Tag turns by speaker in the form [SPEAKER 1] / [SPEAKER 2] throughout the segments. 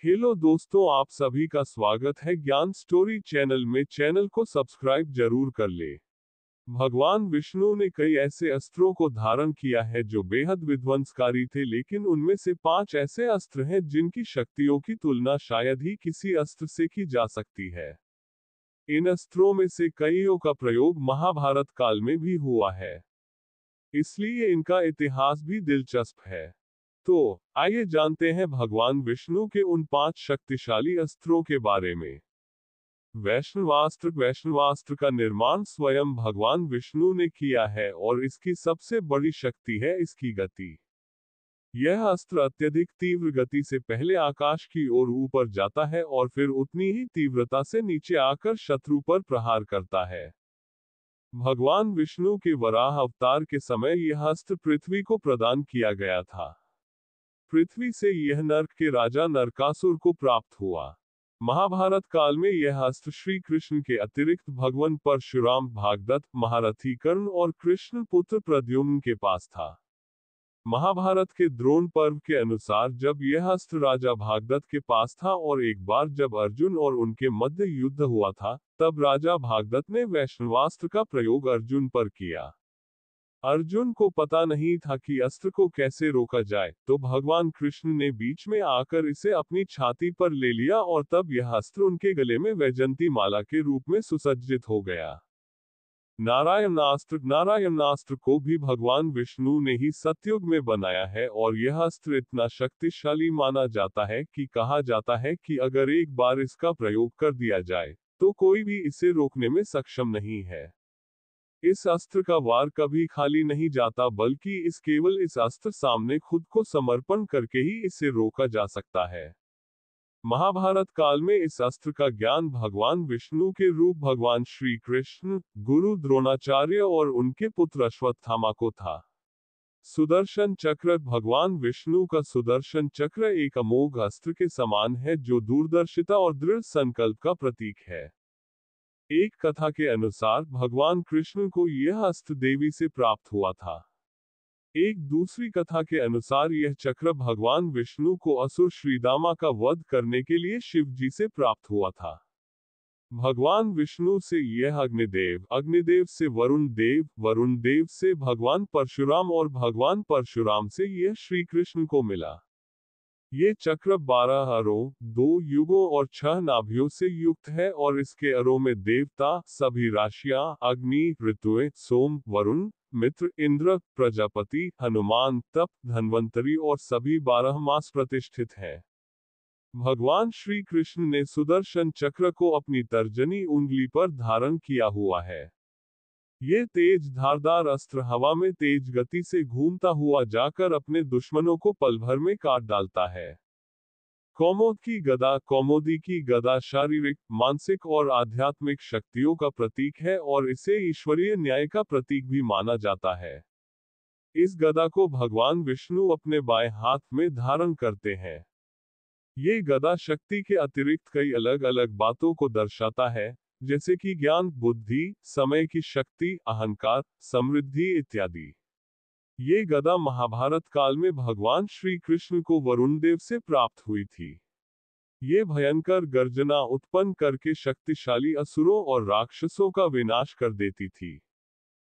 [SPEAKER 1] Hello दोस्तों, आप सभी का स्वागत है ज्ञान स्टोरी चैनल में। चैनल को सब्सक्राइब जरूर कर ले। भगवान विष्णु ने कई ऐसे अस्त्रों को धारण किया है जो बेहद विध्वंसकारी थे, लेकिन उनमें से 5 ऐसे अस्त्र हैं जिनकी शक्तियों की तुलना शायद ही किसी अस्त्र से की जा सकती है। इन अस्त्रों में से कईयों का प्रयोग महाभारत काल में भी हुआ है, इसलिए इनका इतिहास भी दिलचस्प है। तो आइए जानते हैं भगवान विष्णु के उन 5 शक्तिशाली अस्त्रों के बारे में। वैष्णवास्त्र का निर्माण स्वयं भगवान विष्णु ने किया है और इसकी सबसे बड़ी शक्ति है इसकी गति। यह अस्त्र अत्यधिक तीव्र गति से पहले आकाश की ओर ऊपर जाता है और फिर उतनी ही तीव्रता से नीचे आकर शत्रु पर प्रहार करता है। भगवान विष्णु के वराह अवतार के समय यह अस्त्र पृथ्वी को प्रदान किया गया था। पृथ्वी से यह नर्क के राजा नरकासुर को प्राप्त हुआ। महाभारत काल में यह अस्त्र श्री कृष्ण के अतिरिक्त भगवान परशुराम, भागदत्त, महारथी कर्ण और कृष्ण पुत्र प्रद्युम्न के पास था। महाभारत के द्रोण पर्व के अनुसार जब यह अस्त्र राजा भागदत्त के पास था और एक बार जब अर्जुन और उनके मध्य युद्ध हुआ था, तब राजा भागदत्त ने वैष्णवास्त्र का प्रयोग अर्जुन पर किया। अर्जुन को पता नहीं था कि अस्त्र को कैसे रोका जाए, तो भगवान कृष्ण ने बीच में आकर इसे अपनी छाती पर ले लिया और तब यह अस्त्र उनके गले में वैजयंती माला के रूप में सुसज्जित हो गया। नारायणास्त्र को भी भगवान विष्णु ने ही सतयुग में बनाया है और यह अस्त्र इतना शक्तिशाली माना जाता है कि कहा जाता है कि अगर एक बार इसका प्रयोग कर दिया जाए तो कोई भी इसे रोकने में सक्षम नहीं है। इस अस्त्र का वार कभी खाली नहीं जाता, बल्कि इस अस्त्र सामने खुद को समर्पण करके ही इसे रोका जा सकता है। महाभारत काल में इस अस्त्र का ज्ञान भगवान विष्णु के रूप भगवान श्री कृष्ण, गुरु द्रोणाचार्य और उनके पुत्र अश्वत्थामा को था। सुदर्शन चक्र भगवान विष्णु का सुदर्शन चक्र एक अमोघ अस्त्र के समान है जो दूरदर्शिता और दृढ़ संकल्प का प्रतीक है। एक कथा के अनुसार भगवान कृष्ण को यह अस्त्र देवी से प्राप्त हुआ था। एक दूसरी कथा के अनुसार यह चक्र भगवान विष्णु को असुर श्रीदामा का वध करने के लिए शिव जी से प्राप्त हुआ था। भगवान विष्णु से यह अग्निदेव, अग्निदेव से वरुण देव, वरुण देव से भगवान परशुराम और भगवान परशुराम से यह श्री कृष्ण को मिला। ये चक्र 12 अरों, 2 युगों और 6 नाभियों से युक्त है और इसके अरों में देवता, सभी राशियां, अग्नि, ऋतुएं, सोम, वरुण, मित्र, इंद्र, प्रजापति, हनुमान, तप, धन्वंतरी और सभी 12 मास प्रतिष्ठित हैं। भगवान श्री कृष्ण ने सुदर्शन चक्र को अपनी तर्जनी उंगली पर धारण किया हुआ है। ये तेज धारदार अस्त्र हवा में तेज गति से घूमता हुआ जाकर अपने दुश्मनों को पल भर में काट डालता है। कौमोदी की गदा शारीरिक, मानसिक और आध्यात्मिक शक्तियों का प्रतीक है और इसे ईश्वरीय न्याय का प्रतीक भी माना जाता है। इस गदा को भगवान विष्णु अपने बाएं हाथ में धारण करते हैं। ये गदा शक्ति के अतिरिक्त कई अलग अलग बातों को दर्शाता है, जैसे कि ज्ञान, बुद्धि, समय की शक्ति, अहंकार, समृद्धि इत्यादि। ये गदा महाभारत काल में भगवान श्री कृष्ण को वरुण देव से प्राप्त हुई थी। ये भयंकर गर्जना उत्पन्न करके शक्तिशाली असुरों और राक्षसों का विनाश कर देती थी।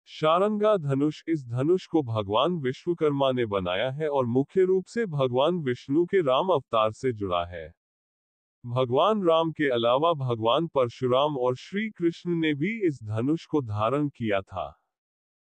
[SPEAKER 1] शारंगा धनुष, इस धनुष को भगवान विश्वकर्मा ने बनाया है और मुख्य रूप से भगवान विष्णु के राम अवतार से जुड़ा है। भगवान राम के अलावा भगवान परशुराम और श्री कृष्ण ने भी इस धनुष को धारण किया था।